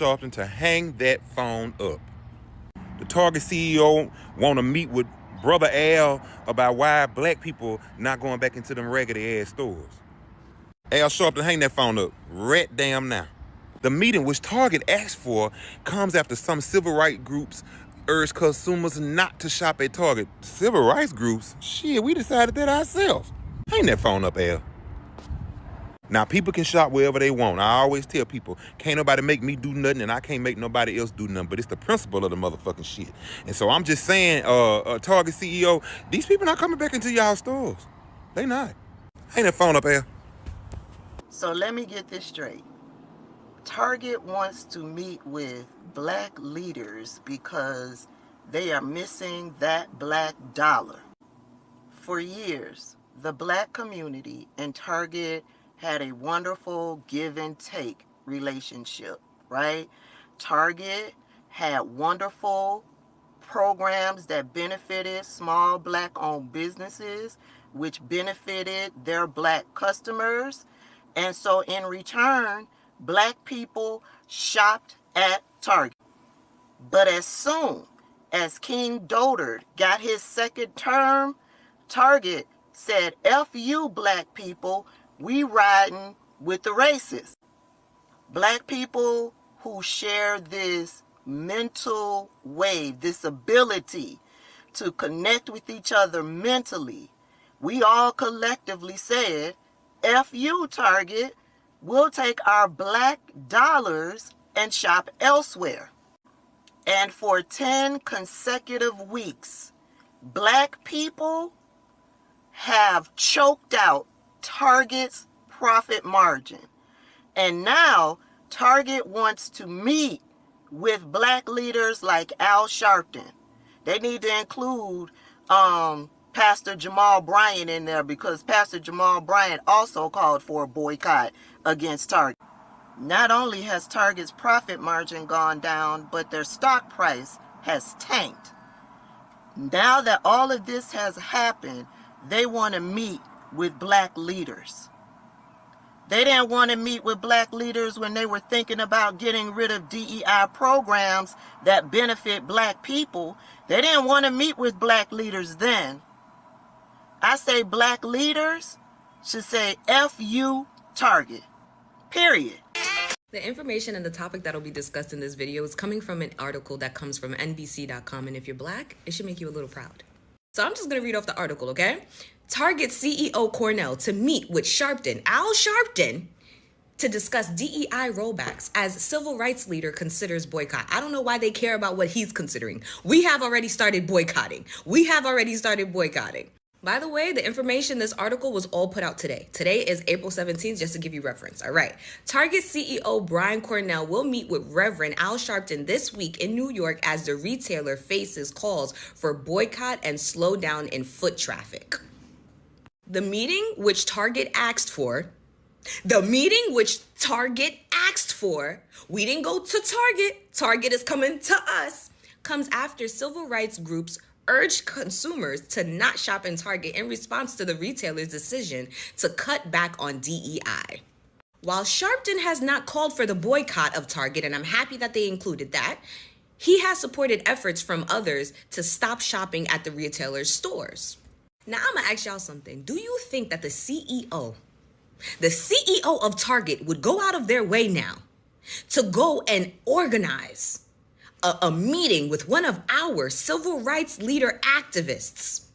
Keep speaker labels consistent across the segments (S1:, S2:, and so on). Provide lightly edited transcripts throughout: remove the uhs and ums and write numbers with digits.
S1: Sharpton to hang that phone up. The Target CEO want to meet with Brother Al about why black people not going back into them raggedy ass stores. Al Sharpton, hang that phone up right damn now. The meeting which Target asked for comes after some civil rights groups urged consumers not to shop at Target. Civil rights groups? Shit, we decided that ourselves. Hang that phone up, Al. Now, people can shop wherever they want. I always tell people, can't nobody make me do nothing, and I can't make nobody else do nothing. But it's the principle of the motherfucking shit. And so I'm just saying, Target CEO, these people not coming back into y'all stores. They not. Hang that phone up, Al.
S2: So let me get this straight. Target wants to meet with black leaders because they are missing that black dollar. For years, the black community and Target had a wonderful give and take relationship, right? Target had wonderful programs that benefited small black owned businesses, which benefited their black customers. And so in return, black people shopped at Target. But as soon as King Dotard got his second term, Target said, F you black people, we riding with the racists. Black people who share this mental wave, this ability to connect with each other mentally, we all collectively said, F you, Target, we'll take our black dollars and shop elsewhere. And for 10 consecutive weeks, black people have choked out Target's profit margin. And now Target wants to meet with black leaders like Al Sharpton. They need to include Pastor Jamal Bryant in there, because Pastor Jamal Bryant also called for a boycott against Target. Not only has Target's profit margin gone down, but their stock price has tanked. Now that all of this has happened, they want to meet with black leaders. They didn't want to meet with black leaders when they were thinking about getting rid of DEI programs that benefit black people. They didn't want to meet with black leaders then. I say black leaders should say F you Target. Period.
S3: The information and the topic that will be discussed in this video is coming from an article that comes from NBC.com, and if you're black, it should make you a little proud. So I'm just going to read off the article, okay? Target CEO Cornell to meet with Sharpton, Al Sharpton, to discuss DEI rollbacks as civil rights leader considers boycott. I don't know why they care about what he's considering. We have already started boycotting. By the way, the information, this article was all put out today. Today is April 17th, just to give you reference. All right. Target CEO Brian Cornell will meet with Reverend Al Sharpton this week in New York as the retailer faces calls for boycott and slowdown in foot traffic. The meeting which Target asked for, we didn't go to Target, Target is coming to us, comes after civil rights groups urged consumers to not shop in Target in response to the retailer's decision to cut back on DEI. While Sharpton has not called for the boycott of Target, and I'm happy that they included that, he has supported efforts from others to stop shopping at the retailer's stores. Now, I'm going to ask y'all something. Do you think that the CEO of Target would go out of their way now to go and organize a meeting with one of our civil rights leader activists?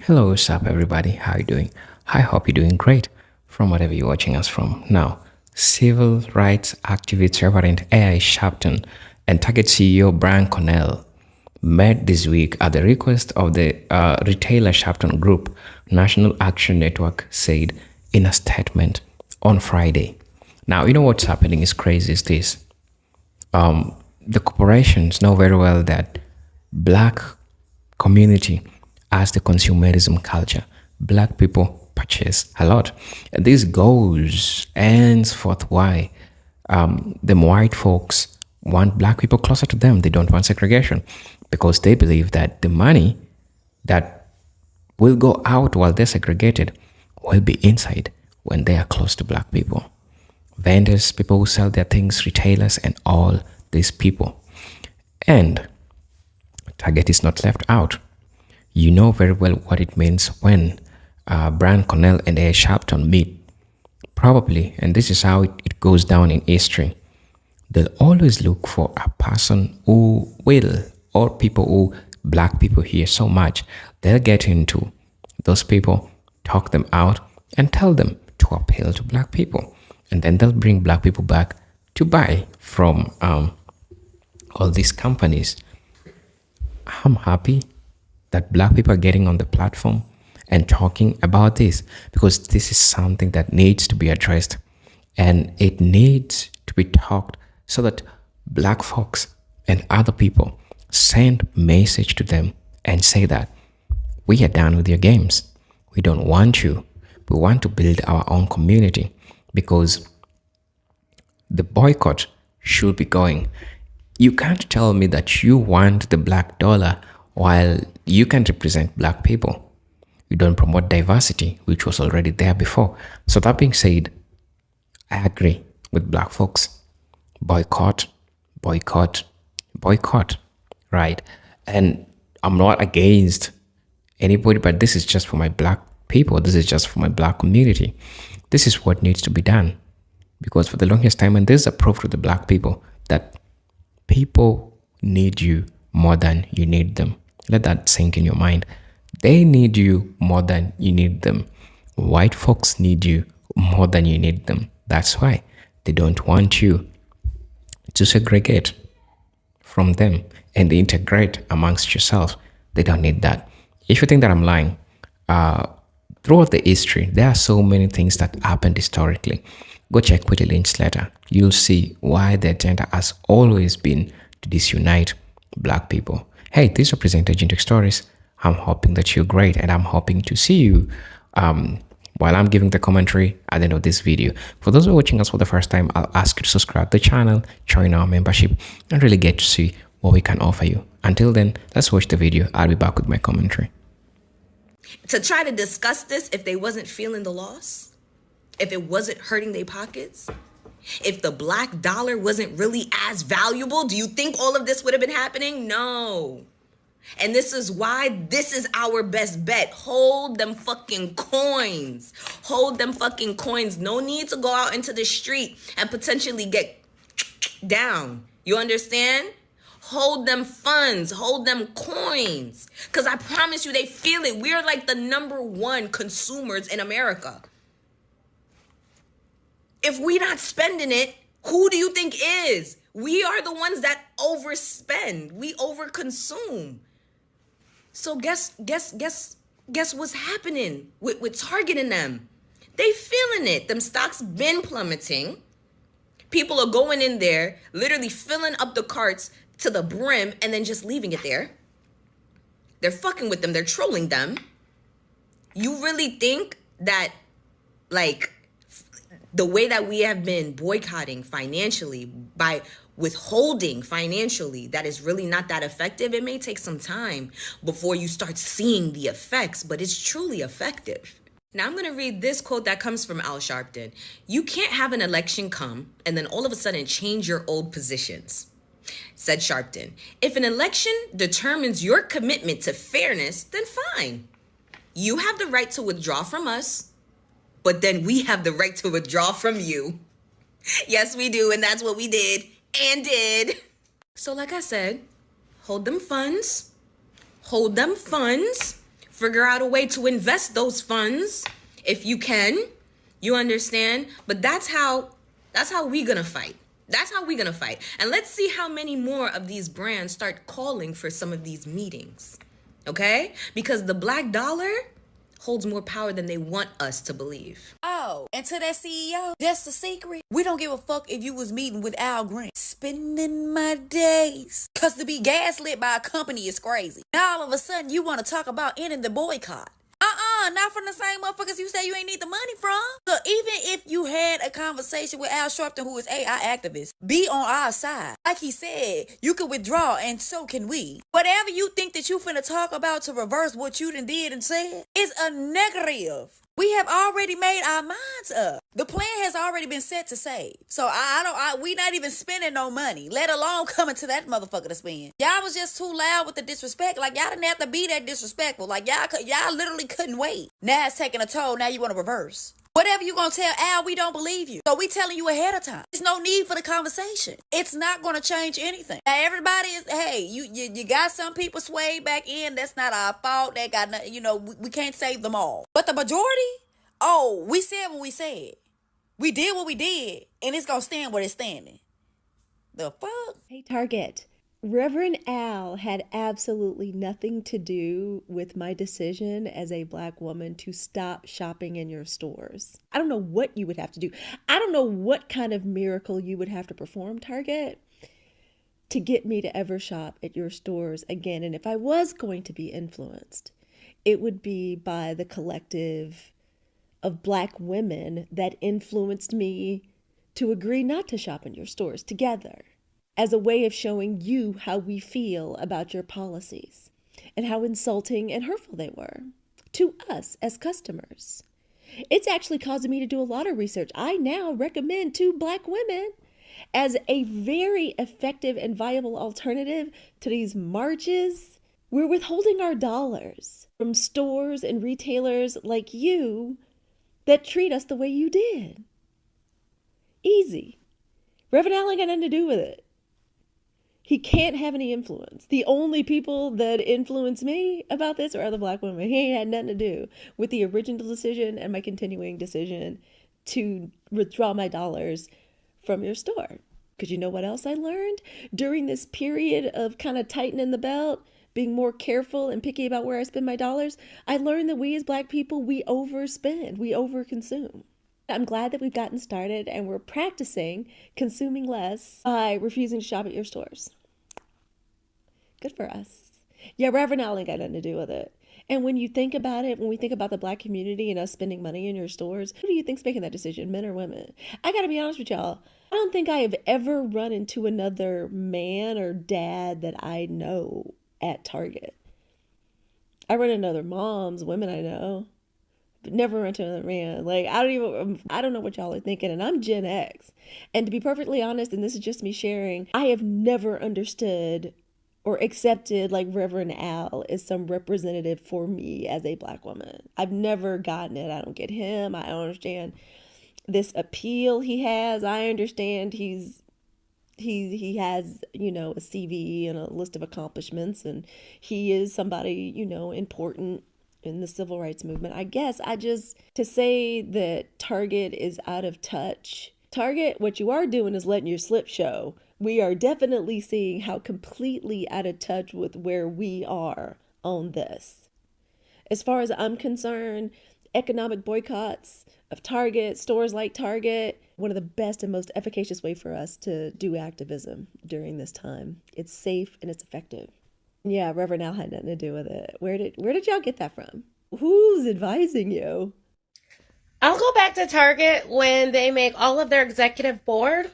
S4: Hello, what's up everybody? How you doing? I hope you're doing great from whatever you're watching us from. Now, civil rights activist Reverend Al Sharpton and Target CEO Brian Cornell met this week at the request of the retailer Sharpton Group. National Action Network said in a statement on Friday. Now, you know what's happening is crazy is this. The corporations know very well that black community has the consumerism culture. Black people purchase a lot. And this goes henceforth why the white folks want black people closer to them. They don't want segregation because they believe that the money that will go out while they're segregated will be inside when they are close to black people. vendors, people who sell their things, retailers, and all these people. And Target is not left out. You know very well what it means when Brian Cornell and A. Sharpton meet. Probably, and this is how it goes down in history. They'll always look for a person who will, or people who black people hear so much, they'll get into those people, talk them out, and tell them to appeal to black people. And then they'll bring black people back to buy from all these companies. I'm happy that black people are getting on the platform and talking about this, because this is something that needs to be addressed, and it needs to be talked so that black folks and other people send message to them and say that we are done with your games. We don't want you. We want to build our own community, because the boycott should be going. You can't tell me that you want the black dollar while you can represent black people. You don't promote diversity, which was already there before. So that being said, I agree with black folks. Boycott, boycott, boycott, right? And I'm not against anybody, but this is just for my black people. This is just for my black community. This is what needs to be done. Because for the longest time, and this is a proof to the black people that people need you more than you need them. Let that sink in your mind. They need you more than you need them. White folks need you more than you need them. That's why they don't want you to segregate from them and integrate amongst yourself. They don't need that. If you think that I'm lying, throughout the history, there are so many things that happened historically. Go check Willie Lynch's letter. You'll see why the agenda has always been to disunite black people. Hey, these are Presenter Jintek Stories. I'm hoping that you're great, and I'm hoping to see you while I'm giving the commentary at the end of this video. For those who are watching us for the first time, I'll ask you to subscribe to the channel, join our membership, and really get to see what we can offer you. Until then, let's watch the video. I'll be back with my commentary.
S3: To try to discuss this if they wasn't feeling the loss, if it wasn't hurting their pockets, if the black dollar wasn't really as valuable, do you think all of this would have been happening? No. And this is why this is our best bet. Hold them fucking coins. Hold them fucking coins. No need to go out into the street and potentially get down. You understand? Hold them funds. Hold them coins. Because I promise you, they feel it. We're like the #1 consumers in America. If we're not spending it, who do you think is? We are the ones that overspend. We overconsume. So guess what's happening with Target and them? They feeling it. Them stocks been plummeting. People are going in there, literally filling up the carts to the brim and then just leaving it there. They're fucking with them. They're trolling them. You really think that, like, the way that we have been boycotting financially, by withholding financially, that is really not that effective? It may take some time before you start seeing the effects, but it's truly effective. Now I'm going to read this quote that comes from Al Sharpton. You can't have an election come and then all of a sudden change your old positions. Said Sharpton, if an election determines your commitment to fairness, then fine. You have the right to withdraw from us, but then we have the right to withdraw from you. Yes, we do, and that's what we did and did. So like I said, hold them funds. Hold them funds. Figure out a way to invest those funds if you can. You understand? But that's how we gonna fight. That's how we gonna fight. And let's see how many more of these brands start calling for some of these meetings. Okay? Because the black dollar holds more power than they want us to believe.
S5: Oh, and to that CEO, that's the secret. We don't give a fuck if you was meeting with Al Green. Spending my days. Cause to be gaslit by a company is crazy. Now all of a sudden you want to talk about ending the boycott. Not from the same motherfuckers you say you ain't need the money from. So even if you had a conversation with Al Sharpton, who is AI activist, be on our side. Like he said, you can withdraw and so can we. Whatever you think that you finna talk about to reverse what you done did and said is a negative. We have already made our minds up. The plan has already been set to save. So we not even spending no money, let alone coming to that motherfucker to spend. Y'all was just too loud with the disrespect. Like, y'all didn't have to be that disrespectful. Like, y'all literally couldn't wait. Now it's taking a toll. Now you want to reverse. Whatever you gonna tell Al, we don't believe you. So we telling you ahead of time. There's no need for the conversation. It's not gonna change anything. Now everybody is, hey, you got some people swayed back in. That's not our fault. They got nothing, we can't save them all. But the majority, we said what we said. We did what we did, and it's gonna stand where it's standing. The fuck?
S6: Hey, Target. Reverend Al had absolutely nothing to do with my decision as a Black woman to stop shopping in your stores. I don't know what you would have to do. I don't know what kind of miracle you would have to perform, Target, to get me to ever shop at your stores again. And if I was going to be influenced, it would be by the collective of Black women that influenced me to agree not to shop in your stores together, as a way of showing you how we feel about your policies and how insulting and hurtful they were to us as customers. It's actually causing me to do a lot of research. I now recommend to Black women as a very effective and viable alternative to these marches. We're withholding our dollars from stores and retailers like you that treat us the way you did. Easy. Reverend Al ain't got nothing to do with it. He can't have any influence. The only people that influence me about this are other Black women. He ain't had nothing to do with the original decision and my continuing decision to withdraw my dollars from your store. Because you know what else I learned during this period of kind of tightening the belt, being more careful and picky about where I spend my dollars? I learned that we as Black people, we overspend, we overconsume. I'm glad that we've gotten started and we're practicing consuming less by refusing to shop at your stores. Good for us. Yeah, Reverend Al ain't got nothing to do with it. And when you think about it, when we think about the Black community and us spending money in your stores, who do you think's making that decision, men or women? I gotta be honest with y'all. I don't think I have ever run into another man or dad that I know at Target. I run into other moms, women I know, but never run into another man. Like, I don't know what y'all are thinking, and I'm Gen X. And to be perfectly honest, and this is just me sharing, I have never understood or accepted like Reverend Al is some representative for me as a Black woman. I've never gotten it. I don't get him. I don't understand this appeal he has. I understand he has, a CV and a list of accomplishments, and he is somebody, important in the civil rights movement. I guess to say that Target is out of touch. Target, what you are doing is letting your slip show. We are definitely seeing how completely out of touch with where we are on this. As far as I'm concerned, economic boycotts of Target, stores like Target, one of the best and most efficacious way for us to do activism during this time. It's safe and it's effective. Yeah, Reverend Al had nothing to do with it. Where did y'all get that from? Who's advising you?
S7: I'll go back to Target when they make all of their executive board,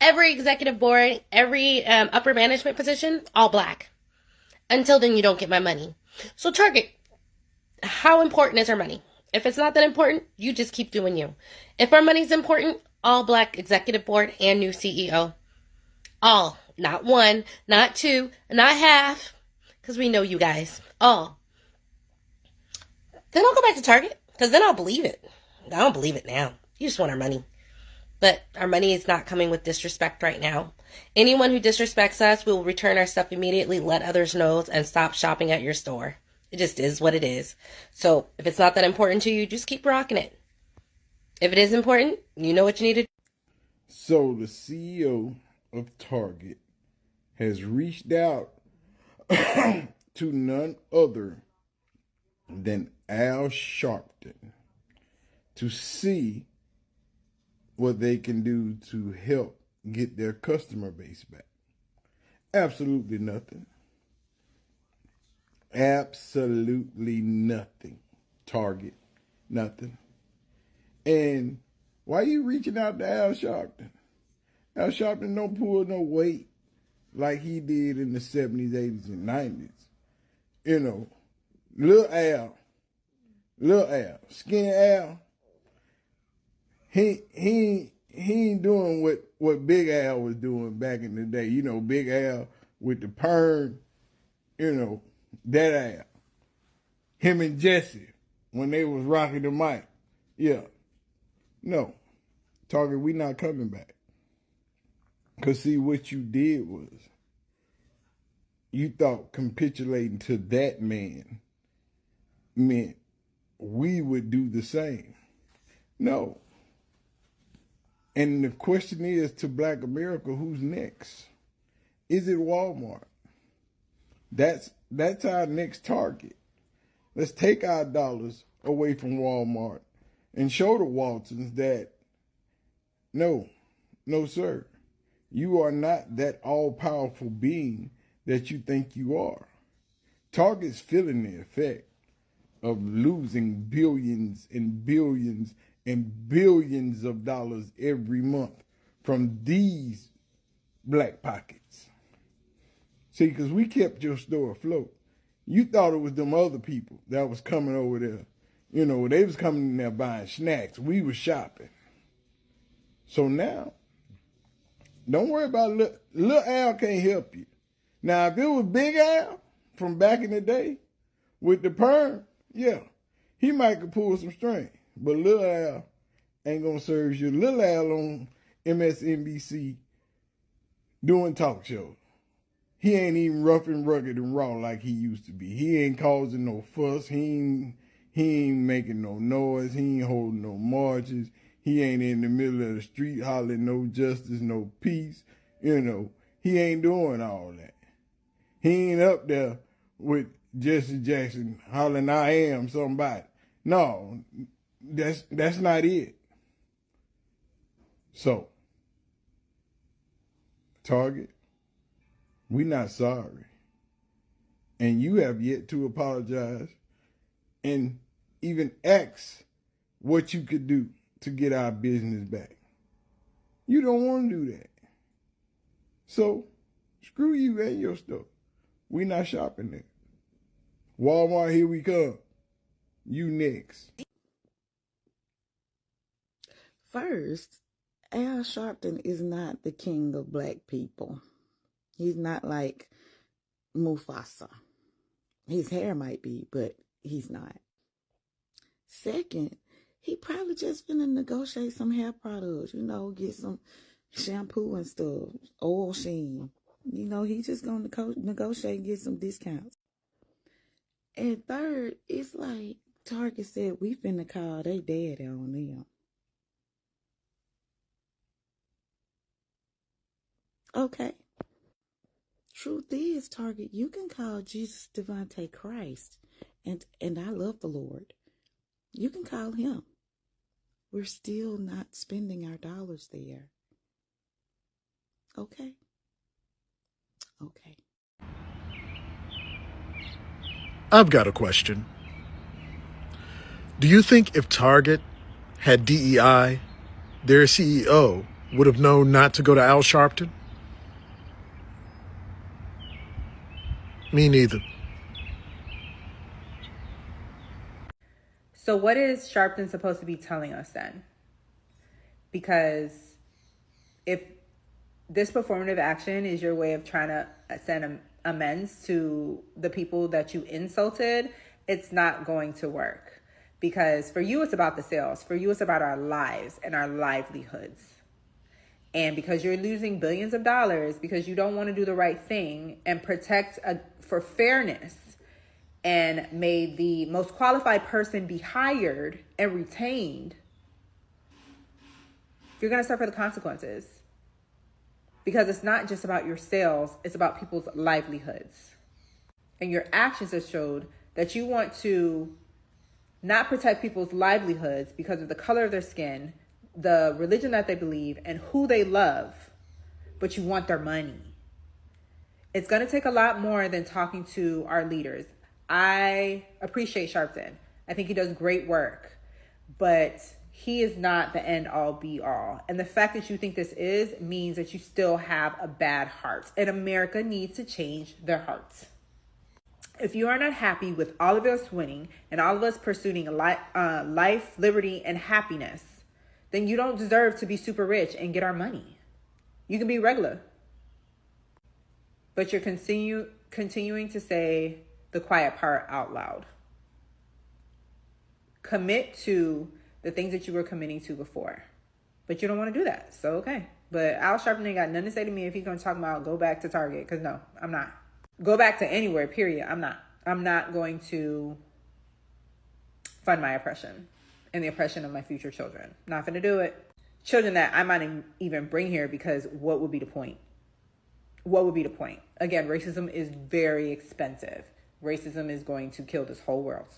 S7: every executive board, every upper management position, all Black. Until then, you don't get my money. So Target, how important is our money? If it's not that important, you just keep doing you. If our money's important, all Black executive board and new CEO. All. Not one, not two, not half. Because we know you guys. All. Then I'll go back to Target. Because then I'll believe it. I don't believe it now. You just want our money. But our money is not coming with disrespect right now. Anyone who disrespects us, we will return our stuff immediately, let others know, and stop shopping at your store. It just is what it is. So if it's not that important to you, just keep rocking it. If it is important, you know what you need to do.
S8: So the CEO of Target has reached out to none other than Al Sharpton to see what they can do to help get their customer base back. Absolutely nothing. Absolutely nothing. Target, nothing. And why are you reaching out to Al Sharpton? Al Sharpton don't pull no weight like he did in the 70s, 80s, and 90s. Little Lil Al, Skinny Al, he ain't doing what Big Al was doing back in the day. You know, Big Al with the perm, you know, that Al. Him and Jesse, when they was rocking the mic. Yeah. No. Target, we not coming back. Because see, what you did was, you thought capitulating to that man meant we would do the same. No. And the question is, to Black America, who's next? Is it Walmart? That's our next target. Let's take our dollars away from Walmart and show the Waltons that, no, sir, you are not that all-powerful being that you think you are. Target's feeling the effect of losing billions and billions and billions of dollars every month from these black pockets. See, because we kept your store afloat. You thought it was them other people that was coming over there. You know, they was coming in there buying snacks. We was shopping. So now, don't worry about Lil Al can't help you. Now, if it was Big Al from back in the day with the perm, yeah, he might could pull some string. But Lil Al ain't gonna serve you. Lil Al on MSNBC doing talk shows. He ain't even rough and rugged and raw like he used to be. He ain't causing no fuss. He ain't making no noise. He ain't holding no marches. He ain't in the middle of the street hollering no justice, no peace. You know, he ain't doing all that. He ain't up there with Jesse Jackson hollering, I am somebody. No, that's not it. So, Target, we not sorry. And you have yet to apologize and even ask what you could do to get our business back. You don't want to do that. So, screw you and your stuff. We not shopping there. Walmart, here we come. You next.
S2: First, Al Sharpton is not the king of black people. He's not like Mufasa. His hair might be, but he's not. Second, he probably just finna negotiate some hair products, you know, get some shampoo and stuff, oil sheen. You know, he just gonna negotiate and get some discounts. And third, it's like Target said, we finna call they daddy on them. Okay. Truth is, Target, you can call Jesus Devontae Christ. And I love the Lord. You can call him. We're still not spending our dollars there. Okay? Okay.
S9: I've got a question. Do you think if Target had DEI, their CEO would have known not to go to Al Sharpton? Me neither.
S10: So what is Sharpton supposed to be telling us then? Because if this performative action is your way of trying to send amends to the people that you insulted, it's not going to work. Because for you, it's about the sales. For you, it's about our lives and our livelihoods. And because you're losing billions of dollars because you don't want to do the right thing and protect for fairness and made the most qualified person be hired and retained, you're going to suffer the consequences. Because it's not just about your sales, it's about people's livelihoods. And your actions have showed that you want to not protect people's livelihoods because of the color of their skin, the religion that they believe, and who they love, but you want their money. It's going to take a lot more than talking to our leaders. I appreciate Sharpton. I think he does great work, but he is not the end all be all. And the fact that you think this is means that you still have a bad heart. And America needs to change their hearts. If you are not happy with all of us winning and all of us pursuing life, liberty, and happiness, then you don't deserve to be super rich and get our money. You can be regular. But you're continuing to say the quiet part out loud. Commit to the things that you were committing to before. But you don't want to do that. So, okay. But Al Sharpton ain't got nothing to say to me if he's going to talk about go back to Target. Because no, I'm not. Go back to anywhere, period. I'm not. I'm not going to fund my oppression and the oppression of my future children. Not going to do it. Children that I might even bring here, because what would be the point? What would be the point? Again, racism is very expensive. Racism is going to kill this whole world.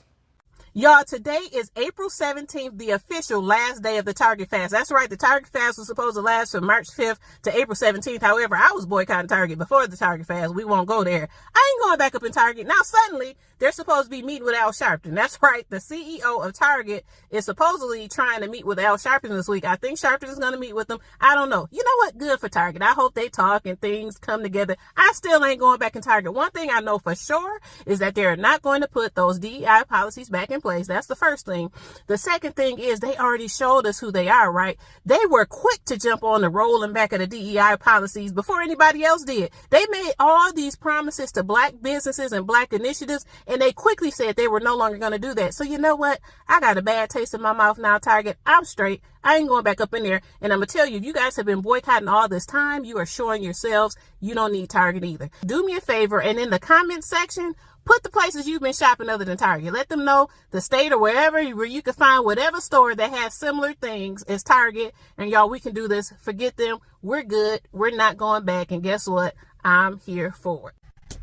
S11: Y'all, today is April 17th, the official last day of the Target fast. That's right, the Target fast was supposed to last from March 5th to April 17th. However, I was boycotting Target before the Target fast. We won't go there. I ain't going back up in Target. Now, suddenly, they're supposed to be meeting with Al Sharpton. That's right, the CEO of Target is supposedly trying to meet with Al Sharpton this week. I think Sharpton is going to meet with them. I don't know. You know what? Good for Target. I hope they talk and things come together. I still ain't going back in Target. One thing I know for sure is that they're not going to put those DEI policies back in place. That's the first thing. The second thing is they already showed us who they are, right? They were quick to jump on the rolling back of the DEI policies before anybody else did. They made all these promises to black businesses and black initiatives, and they quickly said they were no longer going to do that. So you know what? I got a bad taste in my mouth now, Target. I'm straight. I ain't going back up in there. And I'm going to tell you, if you guys have been boycotting all this time, you are showing yourselves you don't need Target either. Do me a favor, and in the comment section, put the places you've been shopping other than Target. Let them know the state or wherever where you can find whatever store that has similar things as Target. And y'all, we can do this. Forget them. We're good. We're not going back. And guess what? I'm here for it.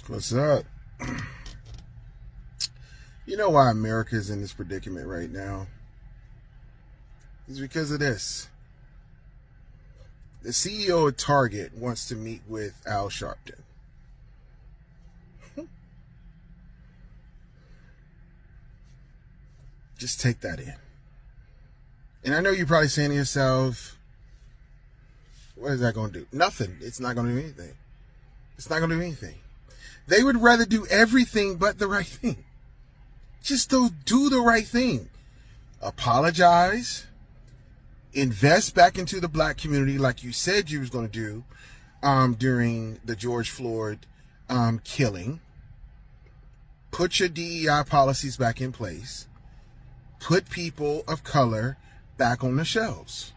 S8: What's up? You know why America is in this predicament right now? It's because of this. The CEO of Target wants to meet with Al Sharpton. Just take that in. And I know you're probably saying to yourself, what is that going to do? Nothing. It's not going to do anything. It's not going to do anything. They would rather do everything but the right thing. Just do the right thing. Apologize. Invest back into the black community like you said you was going to do during the George Floyd killing. Put your DEI policies back in place. Put people of color back on the shelves.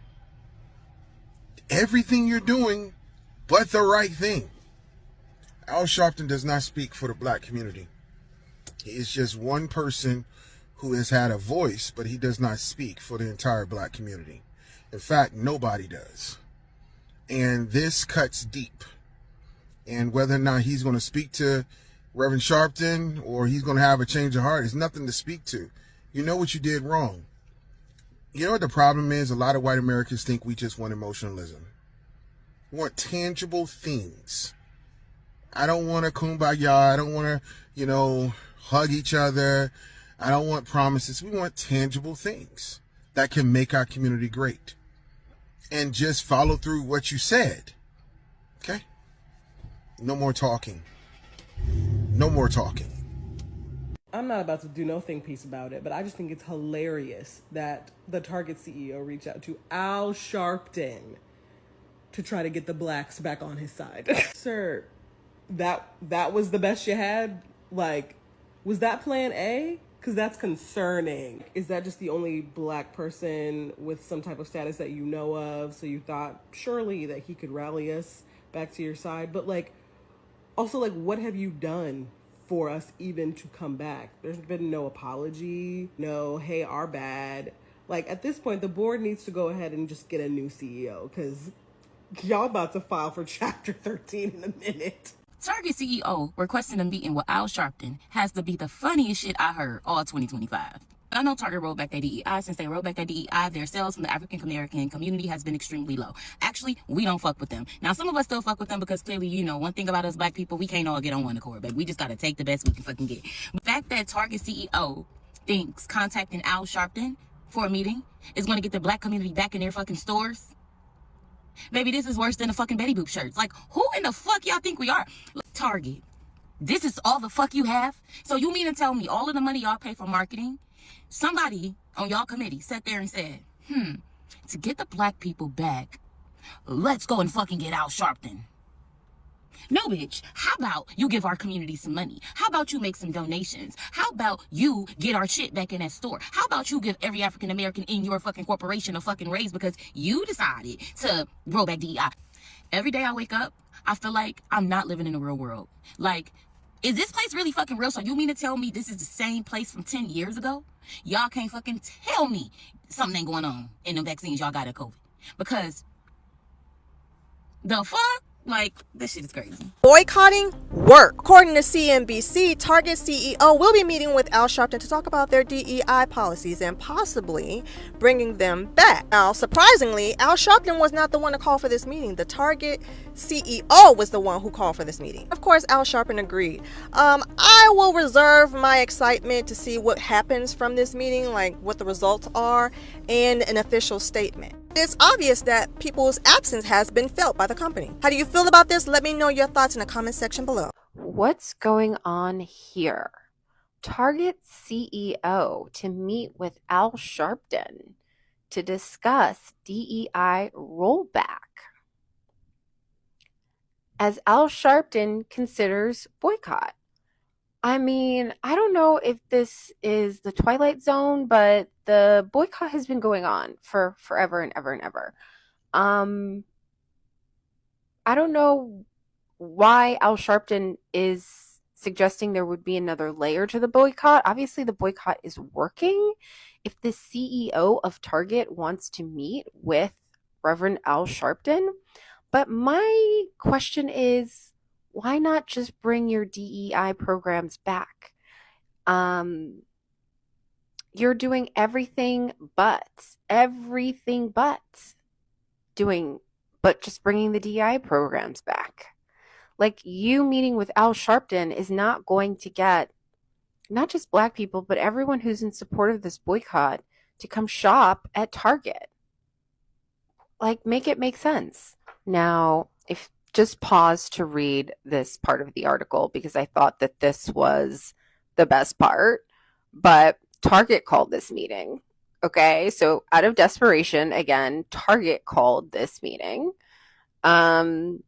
S8: Everything you're doing but the right thing. Al Sharpton does not speak for the black community. He is just one person who has had a voice, but he does not speak for the entire black community. In fact, nobody does. And this cuts deep. And whether or not he's going to speak to Reverend Sharpton or he's going to have a change of heart is nothing to speak to. You know what you did wrong. You know what the problem is? A lot of white Americans think we just want emotionalism. We want tangible things. I don't want a kumbaya. I don't want to, hug each other. I don't want promises. We want tangible things that can make our community great. And just follow through what you said. Okay? No more talking. No more talking.
S12: I'm not about to do no think piece about it, but I just think it's hilarious that the Target CEO reached out to Al Sharpton to try to get the blacks back on his side. Sir, that was the best you had? Like, was that plan A? Because that's concerning. Is that just the only black person with some type of status that you know of? So you thought surely that he could rally us back to your side? But also what have you done for us even to come back? There's been no apology, no, hey, our bad. At this point, the board needs to go ahead and just get a new CEO because y'all about to file for Chapter 13 in a minute.
S13: Target CEO requesting a meeting with Al Sharpton has to be the funniest shit I heard all 2025. I know Target rolled back their DEI. Since they rolled back their DEI, their sales from the African American community has been extremely low. Actually, we don't fuck with them. Now, some of us still fuck with them because clearly, one thing about us black people, we can't all get on one accord, baby. We just gotta take the best we can fucking get. The fact that Target CEO thinks contacting Al Sharpton for a meeting is going to get the black community back in their fucking stores, baby, this is worse than the fucking Betty Boop shirts. Who in the fuck y'all think we are? Target, This is all the fuck you have? So you mean to tell me all of the money y'all pay for marketing, somebody on y'all committee sat there and said, to get the black people back, let's go and fucking get Al Sharpton. No, bitch. How about you give our community some money? How about you make some donations? How about you get our shit back in that store? How about you give every African American in your fucking corporation a fucking raise because you decided to roll back DEI? Every day I wake up, I feel like I'm not living in the real world. Like, is this place really fucking real? So you mean to tell me this is the same place from 10 years ago? Y'all can't fucking tell me something ain't going on in the vaccines y'all got at COVID. Because the fuck? Like, this shit is crazy.
S14: Boycotting work. According to CNBC, Target CEO will be meeting with Al Sharpton to talk about their DEI policies and possibly bringing them back. Now, surprisingly, Al Sharpton was not the one to call for this meeting. The Target CEO was the one who called for this meeting. Of course, Al Sharpton agreed. I will reserve my excitement to see what happens from this meeting, like what the results are, and an official statement. It's obvious that people's absence has been felt by the company. How do you feel about this? Let me know your thoughts in the comment section below.
S15: What's going on here? Target CEO to meet with Al Sharpton to discuss DEI rollback as Al Sharpton considers boycott. I mean, I don't know if this is the Twilight Zone, but the boycott has been going on for forever and ever and ever. I don't know why Al Sharpton is suggesting there would be another layer to the boycott. Obviously, the boycott is working. If the CEO of Target wants to meet with Reverend Al Sharpton, but my question is, why not just bring your DEI programs back? You're doing everything but just bringing the DEI programs back. Like, you meeting with Al Sharpton is not going to get not just black people, but everyone who's in support of this boycott to come shop at Target. Like, make it make sense. Now, if just pause to read this part of the article because I thought that this was the best part, but Target called this meeting. Okay, so out of desperation, again, Target called this meeting. And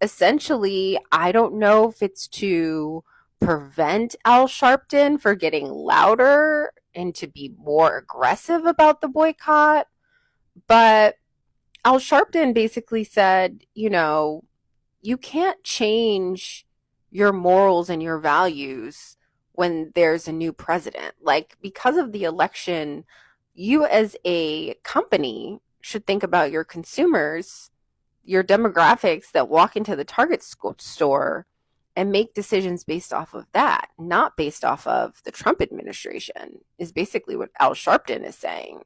S15: essentially, I don't know if it's to prevent Al Sharpton from getting louder and to be more aggressive about the boycott, but Al Sharpton basically said, you can't change your morals and your values when there's a new president. Like, because of the election, you as a company should think about your consumers, your demographics that walk into the Target store and make decisions based off of that, not based off of the Trump administration, is basically what Al Sharpton is saying.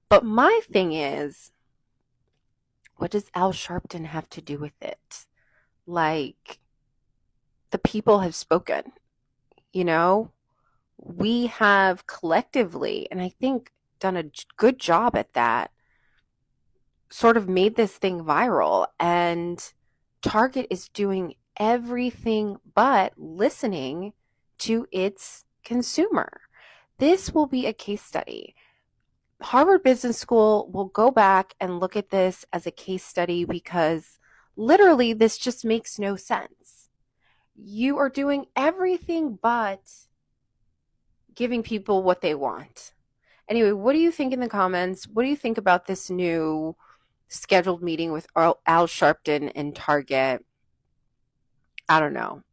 S15: But my thing is, what does Al Sharpton have to do with it? Like, the people have spoken, we have collectively, and I think done a good job at that, sort of made this thing viral, and Target is doing everything but listening to its consumer. This will be a case study. Harvard Business School will go back and look at this as a case study because literally this just makes no sense. You are doing everything but giving people what they want. Anyway, what do you think in the comments? What do you think about this new scheduled meeting with Al Sharpton and Target? I don't know.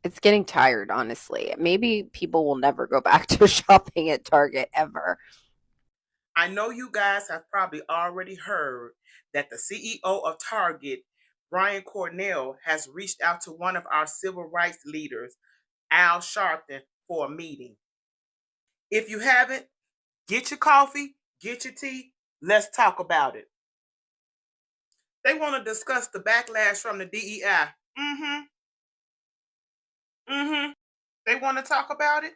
S15: It's getting tired, honestly. Maybe people will never go back to shopping at Target ever.
S2: I know you guys have probably already heard that the CEO of Target, Brian Cornell, has reached out to one of our civil rights leaders, Al Sharpton, for a meeting. If you haven't, get your coffee, get your tea, let's talk about it. They want to discuss the backlash from the DEI. They want to talk about it?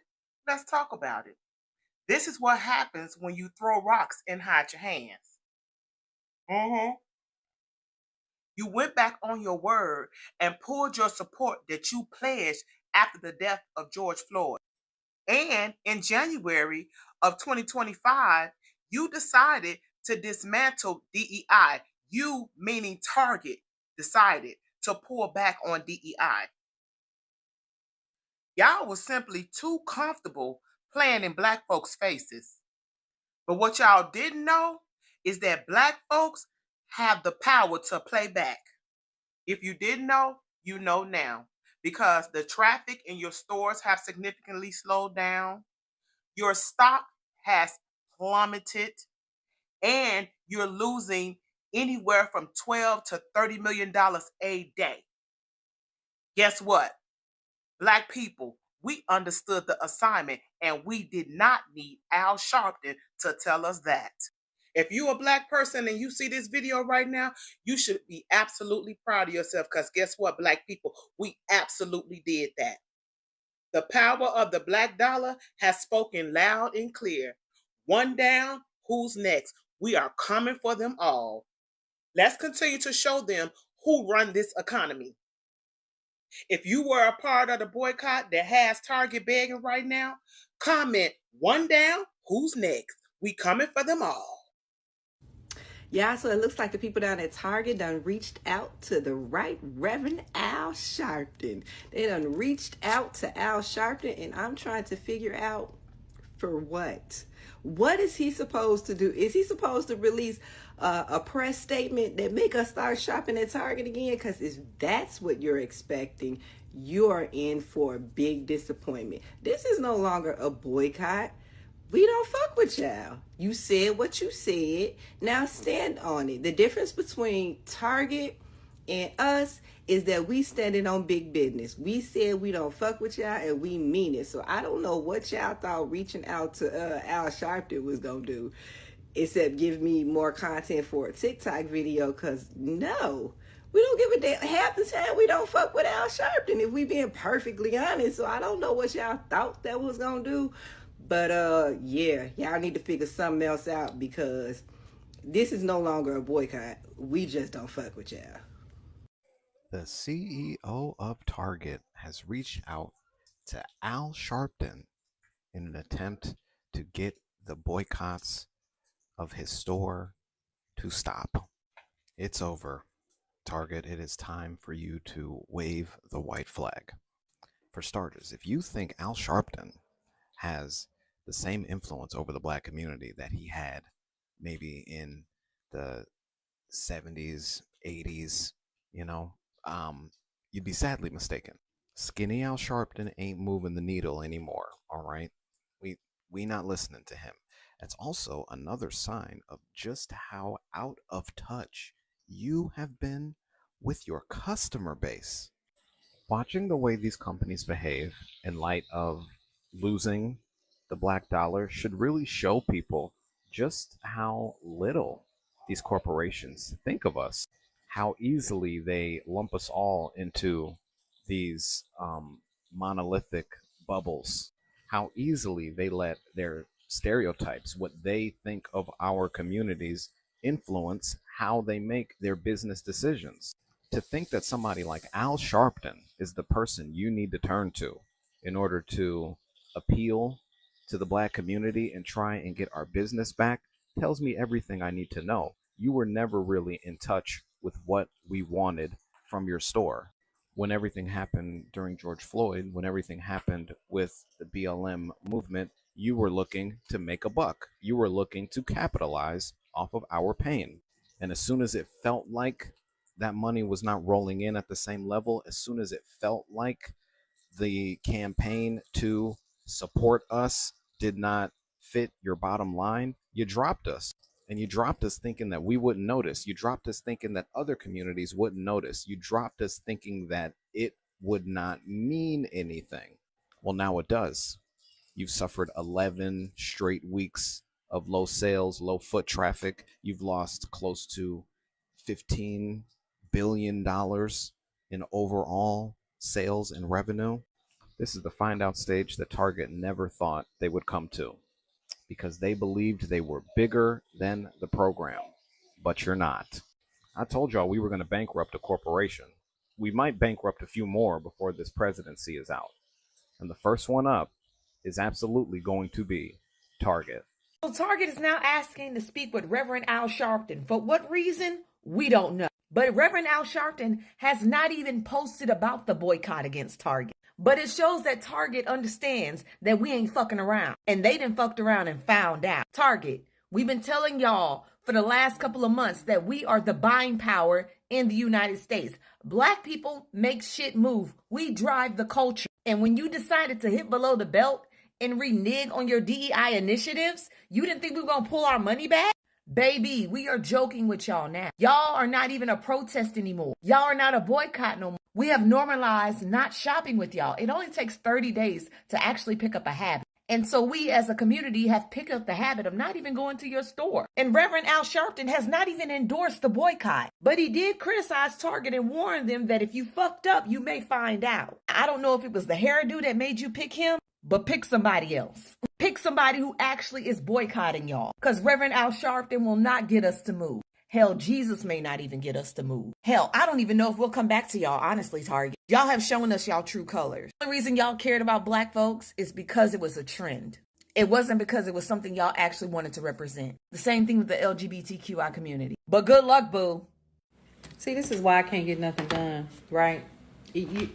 S2: Let's talk about it. This is what happens when you throw rocks and hide your hands.
S16: You went back on your word and pulled your support that you pledged after the death of George Floyd. And in January of 2025, you decided to dismantle DEI. You, meaning Target, decided to pull back on DEI. Y'all was simply too comfortable playing in Black folks' faces. But what y'all didn't know is that Black folks have the power to play back. If you didn't know, you know now. Because the traffic in your stores have significantly slowed down. Your stock has plummeted. And you're losing anywhere from $12 to $30 million a day. Guess what? Black people, we understood the assignment and we did not need Al Sharpton to tell us that. If you're a Black person and you see this video right now, you should be absolutely proud of yourself because guess what, Black people? We absolutely did that. The power of the Black dollar has spoken loud and clear. One down, who's next? We are coming for them all. Let's continue to show them who run this economy. If you were a part of the boycott that has Target begging right now, comment one down, who's next? We coming for them all.
S17: Yeah, so it looks like the people down at Target done reached out to the right Reverend Al Sharpton. They done reached out to Al Sharpton, and I'm trying to figure out for what. What is he supposed to do? Is he supposed to release a press statement that make us start shopping at Target again? Because if that's what you're expecting, you're in for a big disappointment. This is no longer a boycott. We don't fuck with y'all. You said what you said. Now stand on it. The difference between Target and us is that we standing on big business. We said we don't fuck with y'all and we mean it. So I don't know what y'all thought reaching out to Al Sharpton was gonna do, except give me more content for a TikTok video, because no. We don't give a damn. Half the time we don't fuck with Al Sharpton, if we being perfectly honest. So I don't know what y'all thought that was gonna do. But yeah, y'all need to figure something else out because this is no longer a boycott. We just don't fuck with y'all.
S18: The CEO of Target has reached out to Al Sharpton in an attempt to get the boycotts of his store to stop. It's over. Target, it is time for you to wave the white flag. For starters, if you think Al Sharpton has the same influence over the Black community that he had maybe in the 70s, 80s, you'd be sadly mistaken. Skinny Al Sharpton ain't moving the needle anymore, all right? We not listening to him. That's also another sign of just how out of touch you have been with your customer base. Watching the way these companies behave in light of losing the Black dollar should really show people just how little these corporations think of us, how easily they lump us all into these monolithic bubbles, how easily they let their stereotypes, what they think of our communities, influence how they make their business decisions. To think that somebody like Al Sharpton is the person you need to turn to in order to appeal to the Black community and try and get our business back tells me everything I need to know. You were never really in touch with what we wanted from your store. When everything happened during George Floyd, when everything happened with the BLM movement, you were looking to make a buck. You were looking to capitalize off of our pain. And as soon as it felt like that money was not rolling in at the same level, as soon as it felt like the campaign to support us did not fit your bottom line, you dropped us. And you dropped us thinking that we wouldn't notice. You dropped us thinking that other communities wouldn't notice. You dropped us thinking that it would not mean anything. Well, now it does. You've suffered 11 straight weeks of low sales, low foot traffic. You've lost close to $15 billion in overall sales and revenue. This is the find out stage that Target never thought they would come to, because they believed they were bigger than the program, but you're not. I told y'all we were going to bankrupt a corporation. We might bankrupt a few more before this presidency is out. And the first one up is absolutely going to be Target.
S19: So Target is now asking to speak with Reverend Al Sharpton. For what reason? We don't know. But Reverend Al Sharpton has not even posted about the boycott against Target. But it shows that Target understands that we ain't fucking around. And they done fucked around and found out. Target, we've been telling y'all for the last couple of months that we are the buying power in the United States. Black people make shit move. We drive the culture. And when you decided to hit below the belt and renege on your DEI initiatives, you didn't think we were going to pull our money back? Baby, we are joking with y'all now. Y'all are not even a protest anymore. Y'all are not a boycott no more. We have normalized not shopping with y'all. It only takes 30 days to actually pick up a habit. And so we as a community have picked up the habit of not even going to your store. And Reverend Al Sharpton has not even endorsed the boycott. But he did criticize Target and warn them that if you fucked up, you may find out. I don't know if it was the hairdo that made you pick him, but pick somebody else. Pick somebody who actually is boycotting y'all. Because Reverend Al Sharpton will not get us to move. Hell, Jesus may not even get us to move. Hell, I don't even know if we'll come back to y'all, honestly, Target. Y'all have shown us y'all true colors. The reason y'all cared about black folks is because it was a trend. It wasn't because it was something y'all actually wanted to represent. The same thing with the LGBTQI community. But good luck, boo.
S10: See, this is why I can't get nothing done, right? You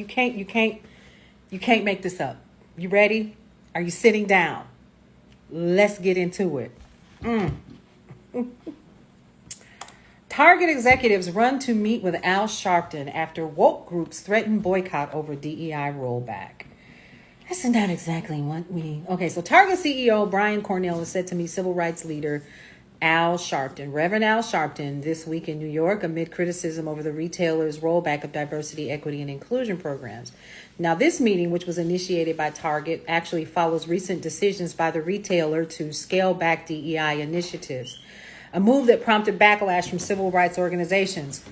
S10: can't make this up. You ready? Are you sitting down? Let's get into it. Target executives run to meet with Al Sharpton after woke groups threaten boycott over DEI rollback. That's not exactly what we... Okay, so Target CEO Brian Cornell is said to meet civil rights leader Al Sharpton, Reverend Al Sharpton, this week in New York amid criticism over the retailer's rollback of diversity, equity, and inclusion programs. Now, this meeting, which was initiated by Target, actually follows recent decisions by the retailer to scale back DEI initiatives, a move that prompted backlash from civil rights organizations.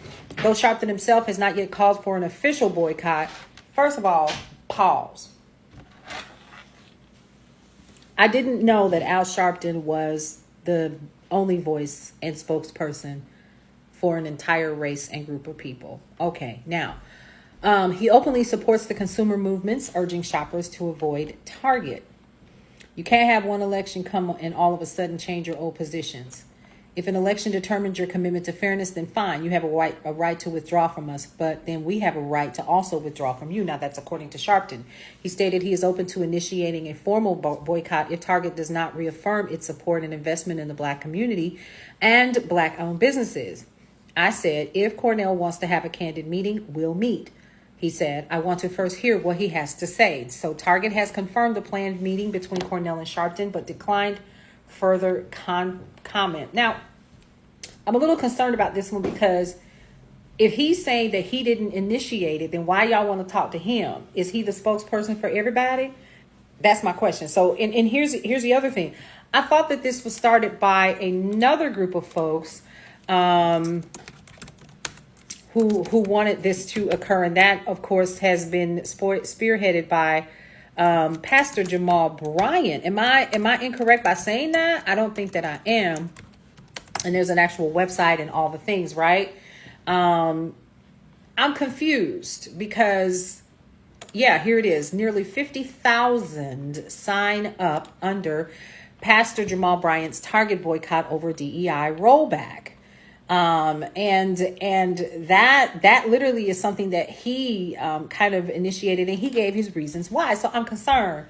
S10: Though Sharpton himself has not yet called for an official boycott, first of all, pause. I didn't know that Al Sharpton was the only voice and spokesperson for an entire race and group of people. Okay, now, he openly supports the consumer movements, urging shoppers to avoid Target. You can't have one election come and all of a sudden change your old positions. If an election determines your commitment to fairness, then fine, you have a right to withdraw from us, but then we have a right to also withdraw from you. Now, that's according to Sharpton. He stated he is open to initiating a formal boycott if Target does not reaffirm its support and investment in the Black community and Black-owned businesses. I said, if Cornell wants to have a candid meeting, we'll meet. He said, I want to first hear what he has to say. So Target has confirmed the planned meeting between Cornell and Sharpton, but declined further comment. Now, I'm a little concerned about this one because if he's saying that he didn't initiate it, then why y'all want to talk to him? Is he the spokesperson for everybody? That's my question. So, and here's the other thing. I thought that this was started by another group of folks who wanted this to occur, and that, of course, has been spearheaded by Pastor Jamal Bryant. Am I incorrect by saying that? I don't think that I am. And there's an actual website and all the things, right? I'm confused because, yeah, here it is. Nearly 50,000 sign up under Pastor Jamal Bryant's Target boycott over DEI rollback. And that literally is something that he kind of initiated, and he gave his reasons why. So I'm concerned.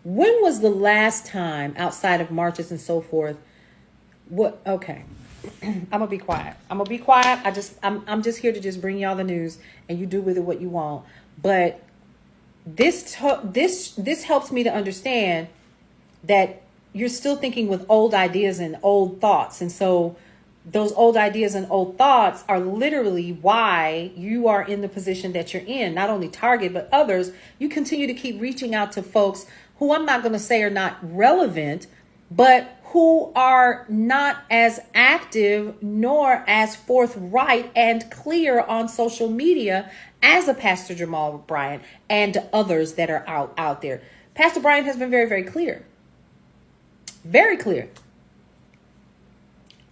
S10: When was the last time outside of marches and so forth? Okay. I'm gonna be quiet. I'm just here to just bring y'all the news, and you do with it what you want. But this helps me to understand that you're still thinking with old ideas and old thoughts. And so those old ideas and old thoughts are literally why you are in the position that you're in. Not only Target, but others. You continue to keep reaching out to folks who I'm not going to say are not relevant, but who are not as active nor as forthright and clear on social media as a Pastor Jamal Bryant and others that are out there. Pastor Bryant has been very, very clear.
S19: Very clear.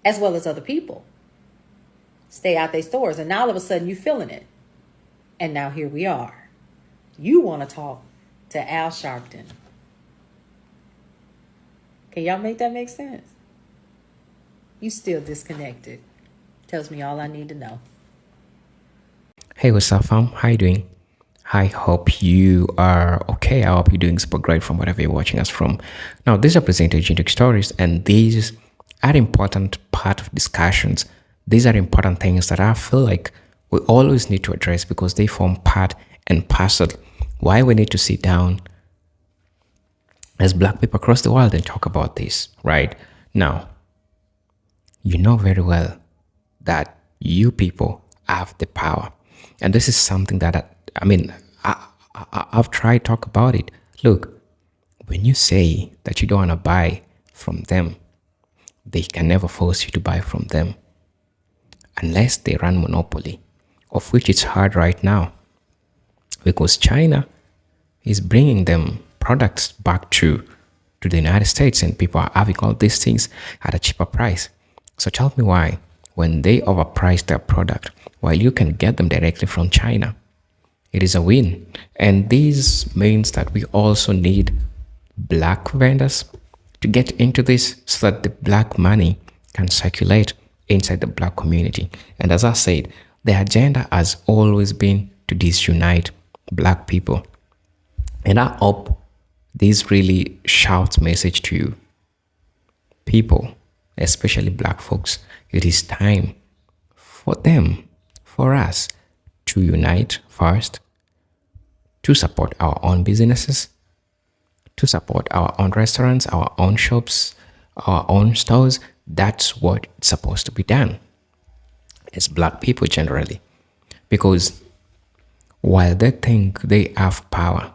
S19: As well as other people. Stay out their stores. And now all of a sudden you feeling it. And now here we are. You want to talk to Al Sharpton. Can y'all make that make sense? You still disconnected. Tells me all I need to know.
S4: Hey, what's up, fam? How you doing? I hope you are okay. I hope you're doing super great from wherever you're watching us from. Now, these are presented Genetic Stories, and these are important part of discussions. These are important things that I feel like we always need to address because they form part and parcel why we need to sit down as Black people across the world and talk about this, right? Now, you know very well that you people have the power. And this is something that, I've tried to talk about it. Look, when you say that you don't want to buy from them, they can never force you to buy from them unless they run monopoly, of which it's hard right now because China is bringing them products back to the United States, and people are having all these things at a cheaper price. So tell me why, when they overprice their product, while you can get them directly from China, it is a win. And this means that we also need Black vendors to get into this so that the Black money can circulate inside the Black community. And as I said, the agenda has always been to disunite Black people. And I hope this really shouts message to you people, especially Black folks. It is time for them, for us, to unite first, to support our own businesses, to support our own restaurants, our own shops, our own stores. That's what it's supposed to be done as Black people generally. Because while they think they have power,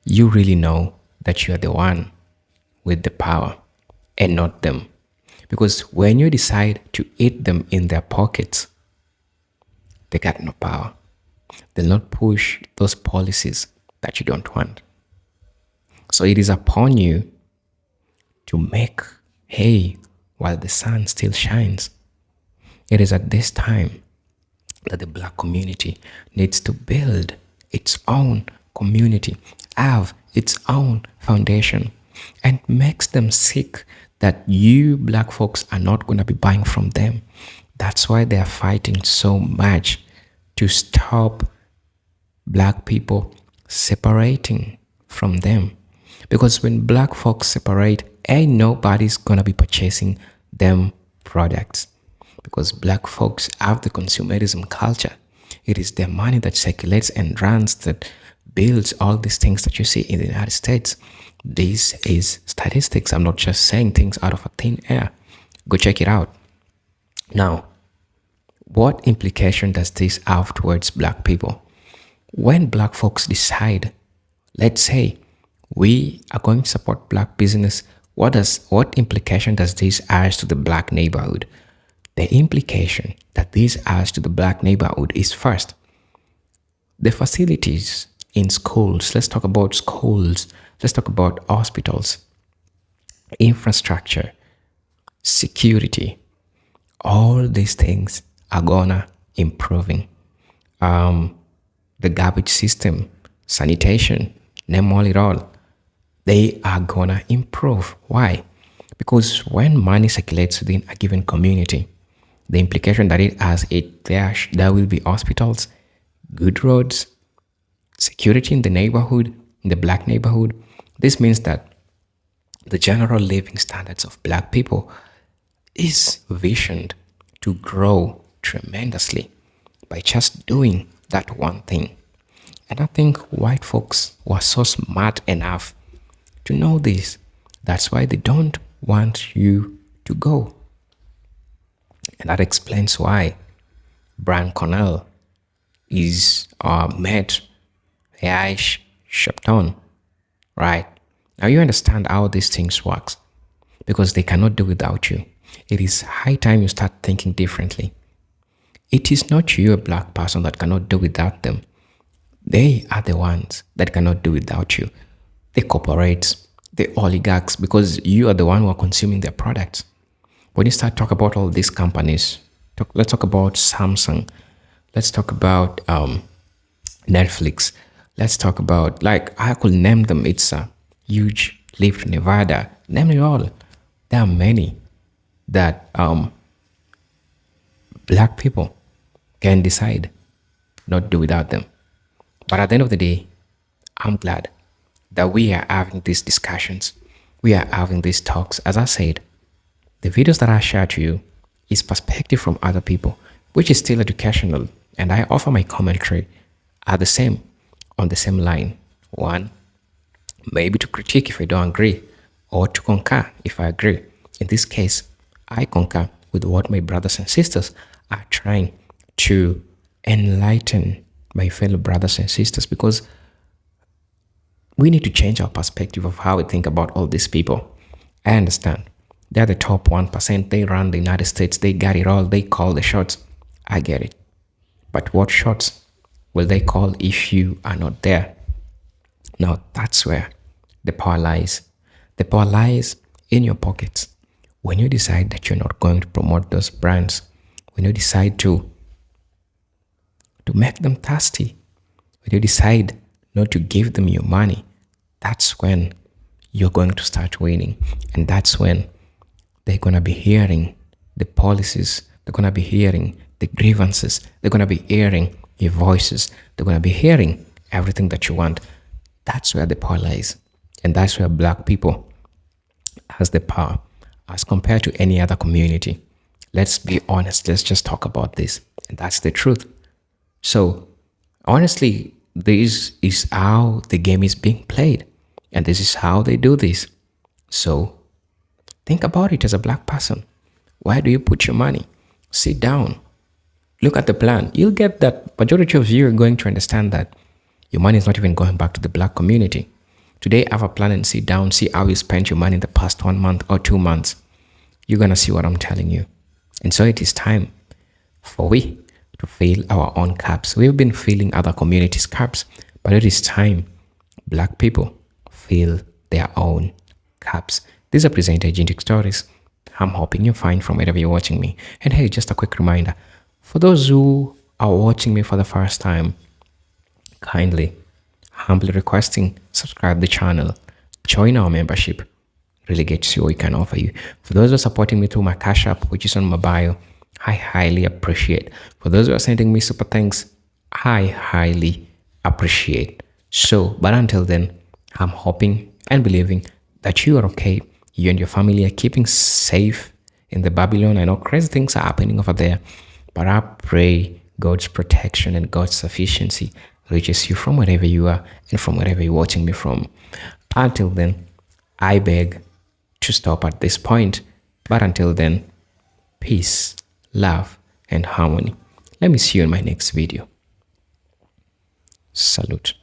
S4: you really know that you are the one with the power and not them. Because when you decide to eat them in their pockets, they got no power. They'll not push those policies that you don't want. So it is upon you to make hay while the sun still shines. It is at this time that the Black community needs to build its own community, have its own foundation, and makes them sick that you Black folks are not going to be buying from them. That's why they are fighting so much to stop Black people separating from them. Because when Black folks separate, ain't nobody's going to be purchasing them products. Because Black folks have the consumerism culture. It is their money that circulates and runs, that builds all these things that you see in the United States. This is statistics. I'm not just saying things out of a thin air. Go check it out. Now, what implication does this have towards Black people? When Black folks decide, let's say, we are going to support Black business, what implication does this have to the Black neighborhood? The implication that this has to the Black neighborhood is first, the facilities in schools. Let's talk about schools. Let's talk about hospitals, infrastructure, security. All these things are gonna improving. The garbage system, sanitation, name all it all. They are gonna improve. Why? Because when money circulates within a given community, the implication that it has, there will be hospitals, good roads, security in the neighborhood, in the Black neighborhood. This means that the general living standards of Black people is visioned to grow tremendously by just doing that one thing. And I think white folks were so smart enough to know this. That's why they don't want you to go. And that explains why Brian Cornell is met AI Sharpton, right? Now you understand how these things works, because they cannot do without you. It is high time you start thinking differently. It is not you, a Black person, that cannot do without them. They are the ones that cannot do without you. The corporates, the oligarchs, because you are the one who are consuming their products. When you start talk about all these companies, let's talk about Samsung, let's talk about Netflix, let's talk about, like, I could name them. It's a huge Lyft, Nevada, name it all. There are many that black people can decide not to do without them. But at the end of the day, I'm glad that we are having these discussions. We are having these talks. As I said, the videos that I share to you is perspective from other people, which is still educational. And I offer my commentary on the same line. One, maybe to critique if I don't agree, or to concur if I agree. In this case, I concur with what my brothers and sisters are trying to enlighten my fellow brothers and sisters, because we need to change our perspective of how we think about all these people. I understand. They're the top 1%. They run the United States. They got it all. They call the shots. I get it. But what shots will they call if you are not there? Now, that's where the power lies. The power lies in your pockets. When you decide that you're not going to promote those brands, when you decide to make them thirsty, when you decide not to give them your money, that's when you're going to start winning. And that's when they're going to be hearing the policies, they're going to be hearing the grievances, they're going to be hearing your voices, they're going to be hearing everything that you want. That's where the power lies. And that's where black people has the power as compared to any other community. Let's be honest, let's just talk about this. And that's the truth. So, honestly, this is how the game is being played. And this is how they do this. So, think about it as a black person. Where do you put your money? Sit down. Look at the plan. You'll get that majority of you are going to understand that your money is not even going back to the black community. Today, have a plan and sit down. See how you spent your money in the past 1 month or 2 months. You're going to see what I'm telling you. And so it is time for we to fill our own cups. We've been filling other communities' cups, but it is time black people fill their own cups. These are presented Agentic Stories. I'm hoping you're fine from wherever you're watching me. And hey, just a quick reminder, for those who are watching me for the first time, kindly, humbly requesting, subscribe the channel, join our membership. Really get to see what we can offer you. For those who are supporting me through my Cash App, which is on my bio, I highly appreciate. For those who are sending me super thanks, I highly appreciate. So, but until then, I'm hoping and believing that you are okay. You and your family are keeping safe in the Babylon. I know crazy things are happening over there, but I pray God's protection and God's sufficiency reaches you from wherever you are and from wherever you're watching me from. Until then, I beg to stop at this point. But until then, peace, love, and harmony. Let me see you in my next video. Salute.